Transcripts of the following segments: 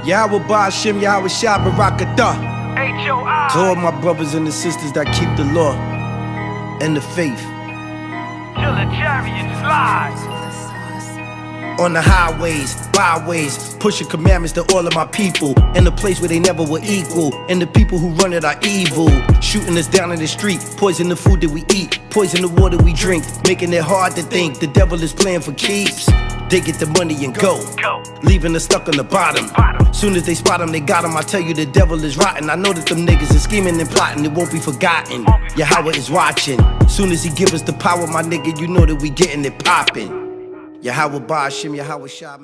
Yahweh Ba'Shem, Yahweh Shah Barakatah. H.O.I. To all my brothers and the sisters that keep the law and the faith. Till the chariots slide. On the highways, byways, pushing commandments to all of my people. In a place where they never were equal. And the people who run it are evil. Shooting us down in the street, poison the food that we eat, poison the water we drink, making it hard to think the devil is playing for keeps. They get the money and go, leaving us stuck on the bottom. Soon as they spot him, they got him. I tell you the devil is rotten. I know that them niggas is scheming and plotting. It won't be forgotten. Yahweh is watching. Soon as he give us the power, my nigga, you know that we getting it poppin'. Yahweh Ba'Shem, Yahweh Shah.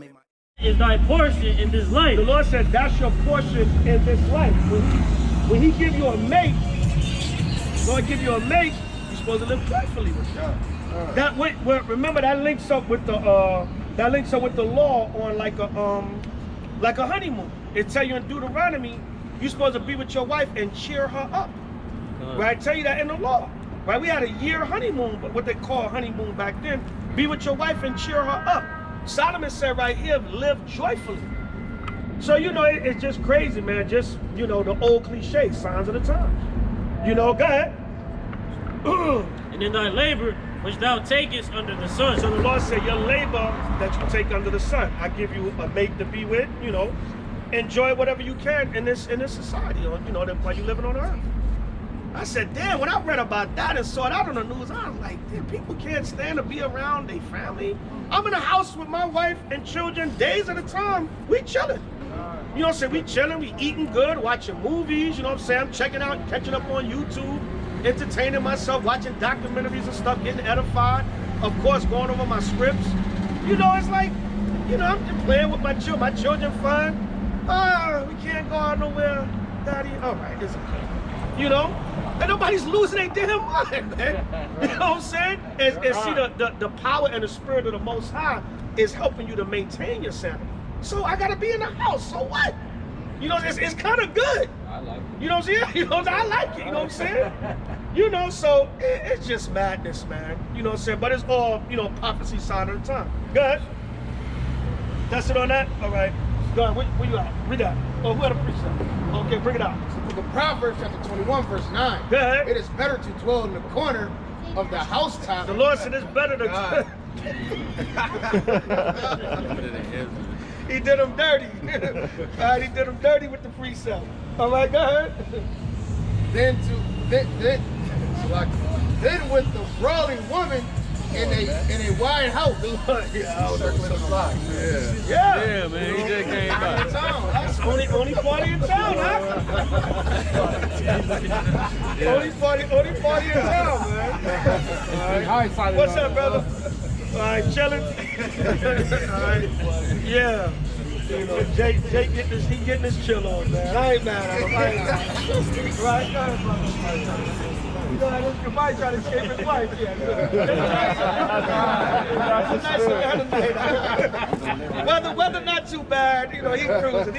Is thy portion in this life. The Lord said that's your portion in this life. When he give you a mate, Lord give you a mate, you're supposed to live joyfully with him. That remember that links up with the law on like a honeymoon. It tell you in Deuteronomy, you're supposed to be with your wife and cheer her up. Right? Tell you that in the law. Right? We had a year honeymoon, but what they call honeymoon back then. Be with your wife and cheer her up. Solomon said right here, live joyfully. So, you know, it's just crazy, man. Just, you know, the old cliche, signs of the times. You know, go ahead. And in thy labor, which thou takest under the sun. So the Lord said, your labor that you take under the sun, I give you a mate to be with, you know, enjoy whatever you can in this society, you know, while you living on earth. I said, damn, when I read about that and saw it out on the news, I was like, damn, people can't stand to be around their family. I'm in a house with my wife and children days at a time. We chilling. You know what I'm saying? We chilling, we eating good, watching movies, you know what I'm saying? I'm checking out, catching up on YouTube, entertaining myself, watching documentaries and stuff, getting edified. Of course, going over my scripts. You know, it's like, you know, I'm just playing with my children. My children fun. We can't go out nowhere, Daddy. All right, it's okay. You know? And nobody's losing their damn mind, man. You know what I'm saying? And see, the power and the spirit of the Most High is helping you to maintain your sanity. So I gotta be in the house, so what? You know, it's kind of good. I like it. You know what I'm saying? You know, I like it, you know what I'm saying? You know, so it's just madness, man. You know what I'm saying? But it's all, you know, prophecy sign of the time. Go ahead. That's it on that? All right. Go ahead, where you at? Read that. Oh, who had a precept? Okay, bring it out. The book of Proverbs, chapter 21, verse 9. Go ahead. It is better to dwell in the corner of the housetop. The Lord said it's better to... He did him dirty. All right, he did him dirty with the precept. All right, go ahead. Then with the brawling woman in a wide house. Yeah, man, he just came back. That's only party in town, huh? Only party in town, man. All right. What's up, brother? All right, chilling. All right. Yeah. You know, Jake getting his chill on, man. I ain't mad at him. Right? Go ahead, brother. You know, your wife trying to escape his wife. Yeah, good. Weather not too bad. You know, he cruising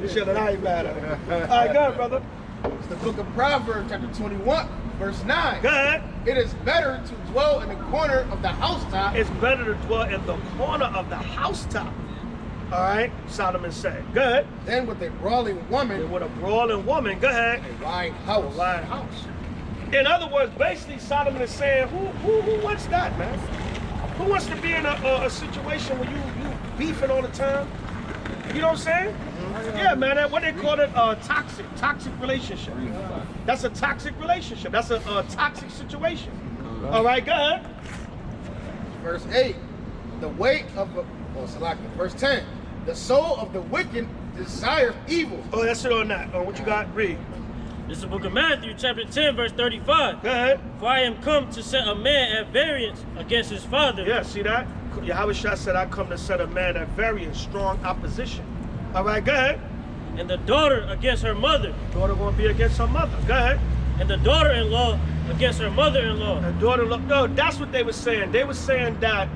and chilling. I ain't mad at him. All right, go ahead, brother. It's the book of Proverbs, chapter 21, verse 9. Go ahead. It is better to dwell in the corner of the housetop. It's better to dwell in the corner of the housetop. All right, Solomon said. Go ahead. Then with a brawling woman. Then with a brawling woman. Go ahead. A wide house. A wide house. In other words, basically Solomon is saying, who wants that, man? Who wants to be in a situation where you beefing all the time? You know what I'm saying? Yeah, man. What they call it, toxic relationship. That's a toxic relationship. That's a toxic situation. All right, go ahead. Verse 8. The weight of verse 10. The soul of the wicked desires evil. Oh, that's it on that. What you got? Read. This is the book of Matthew, chapter 10, verse 35. Go ahead. For I am come to set a man at variance against his father. Yeah, see that? Yahweh Shah said, I come to set a man at variance, strong opposition. All right, go ahead. And the daughter against her mother. Daughter gonna be against her mother. Go ahead. And the daughter-in-law against her mother-in-law. And daughter-in-law. No, that's what they were saying. They were saying that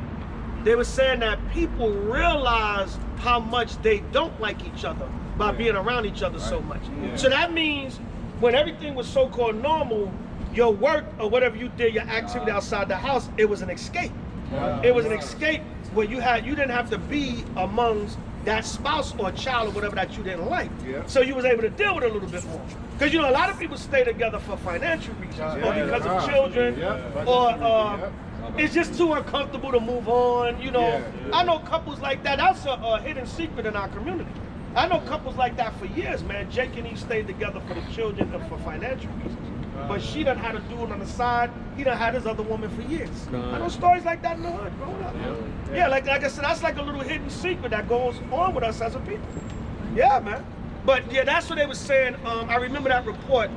people realize how much they don't like each other by being around each other so much. Yeah. So that means when everything was so-called normal, your work or whatever you did, your activity outside the house, it was an escape. It was an escape where you didn't have to be amongst that spouse or child or whatever that you didn't like. Yeah. So you was able to deal with it a little bit more. Because you know, a lot of people stay together for financial reasons, or because of children, or it's just too uncomfortable to move on. You know, I know couples like that. That's a hidden secret in our community. I know couples like that for years, man. Jake and he stayed together for the children and for financial reasons. But she done had a dude on the side. He done had his other woman for years. I know stories like that in the hood growing up. Yeah, like I said, that's like a little hidden secret that goes on with us as a people. Yeah, man. But yeah, that's what they were saying. I remember that report.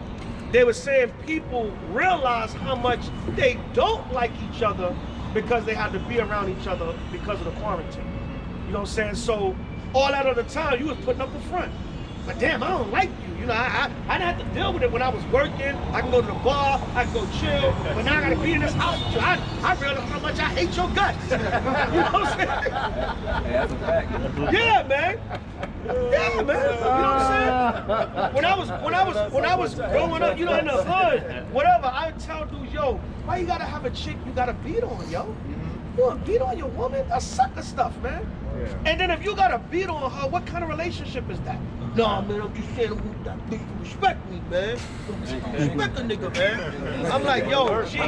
They were saying people realize how much they don't like each other because they had to be around each other because of the quarantine. You know what I'm saying? So all that other time, you was putting up the front. But damn, I don't like you. You know, I didn't have to deal with it when I was working. I can go to the bar, I can go chill. But now I gotta be in this house with you. I realize how much I hate your guts. You know what I'm saying? That's a fact. Yeah, man. Yeah, man. You know what I'm saying? When I was growing up, you know, in the hood, whatever, I would tell dudes, yo, why you gotta have a chick you gotta beat on, yo? You wanna beat on your woman? That's sucker stuff, man. And then if you gotta beat on her, what kind of relationship is that? Nah, man, I'm just saying, that bitch respect me, man. Respect a nigga, man. I'm like, yo, G.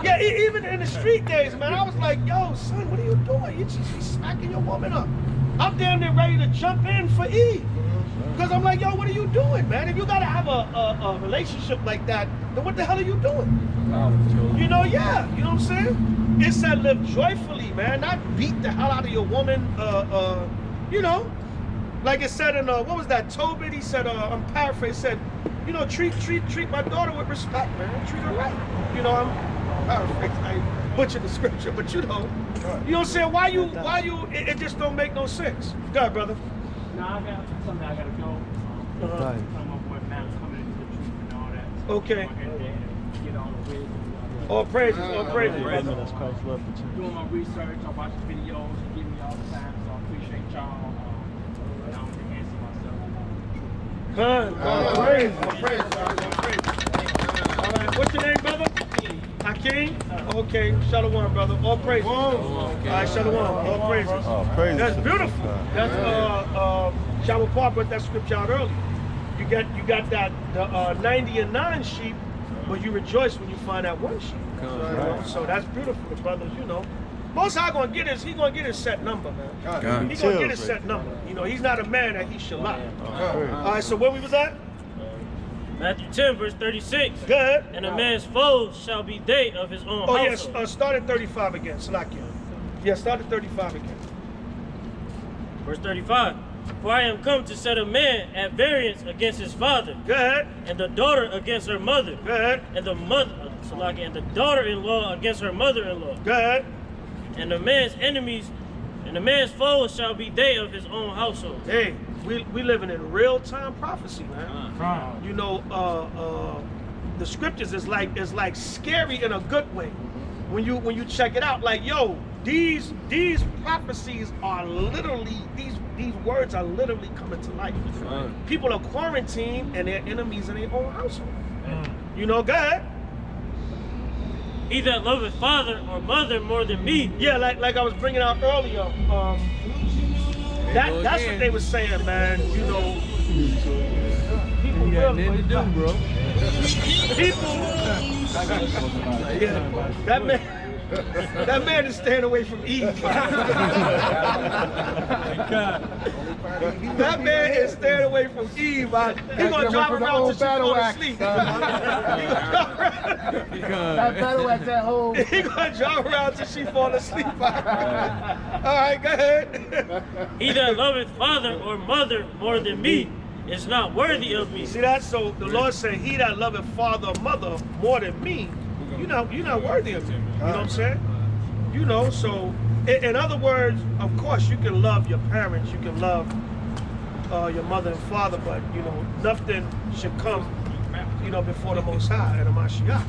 Yeah, even in the street days, man, I was like, yo, son, what are you doing? You just be smacking your woman up. I'm damn near ready to jump in for Eve. Because I'm like, yo, what are you doing, man? If you gotta have a relationship like that, then what the hell are you doing? You know, yeah, you know what I'm saying? It said live joyfully, man, not beat the hell out of your woman, you know? Like it said in, what was that, Tobit, he said, I'm paraphrasing, said, you know, treat my daughter with respect, man, treat her right. You know, I'm paraphrasing, I butchered the scripture, but you know what I'm saying? Why you, it just don't make no sense. Go ahead, brother. No, I got something I gotta go. Come up with Matt's coming into the truth and all that. So Okay. go ahead and get on the way. All praises, all praises. That's Christ's love for you. Doing my research, I watch the videos, you give me all the time, so I appreciate y'all. And I don't answer myself. All praises. All right, what's your name, brother? Hakeem? Okay, Shalom, brother. All praises. All right, Shalom. All praises. Oh, praise. That's beautiful. That's Shalom Park brought that scripture out earlier. You got that the 90 and 9 sheep, but you rejoice when you find that one sheep. You know? So that's beautiful, the brothers. You know, Most High gonna get his set number, man. He's gonna get his set number. You know, he's not a man that he should lie. All right, so where we was at? Matthew 10, verse 36. Good. And a man's foes shall be they of his own household. Yes, start at 35 again, Salakia. Yeah, start at 35 again. Verse 35. For I am come to set a man at variance against his father. Good. And the daughter against her mother. Good. And the mother, Salakia, and the daughter-in-law against her mother-in-law. Good. And the man's enemies, and the man's foes shall be they of his own household. Hey, we living in real-time prophecy, man. You know, the scriptures is like scary in a good way. When you check it out, like, yo, these prophecies are literally, these words are literally coming to life. People are quarantined and they're enemies in their own household. You know, go ahead. He that loveth father or mother more than me. Yeah, like I was bringing out earlier. That's what they were saying, man. You know, people You got nothing to do, bro. People, yeah, that man is staying away from Eve. That man is staying away from Eve. He gonna drive around till she fall asleep. That battle axe at home. He gonna drive around till she fall asleep. All right, go ahead. He that loveth father or mother more than me is not worthy of me. See that? So the Lord said, he that loveth father or mother more than me, you're not worthy of me. You know what I'm saying? You know, so in other words, of course you can love your parents, you can love your mother and father, but you know, nothing should come, you know, before the Most High and the Mashiach.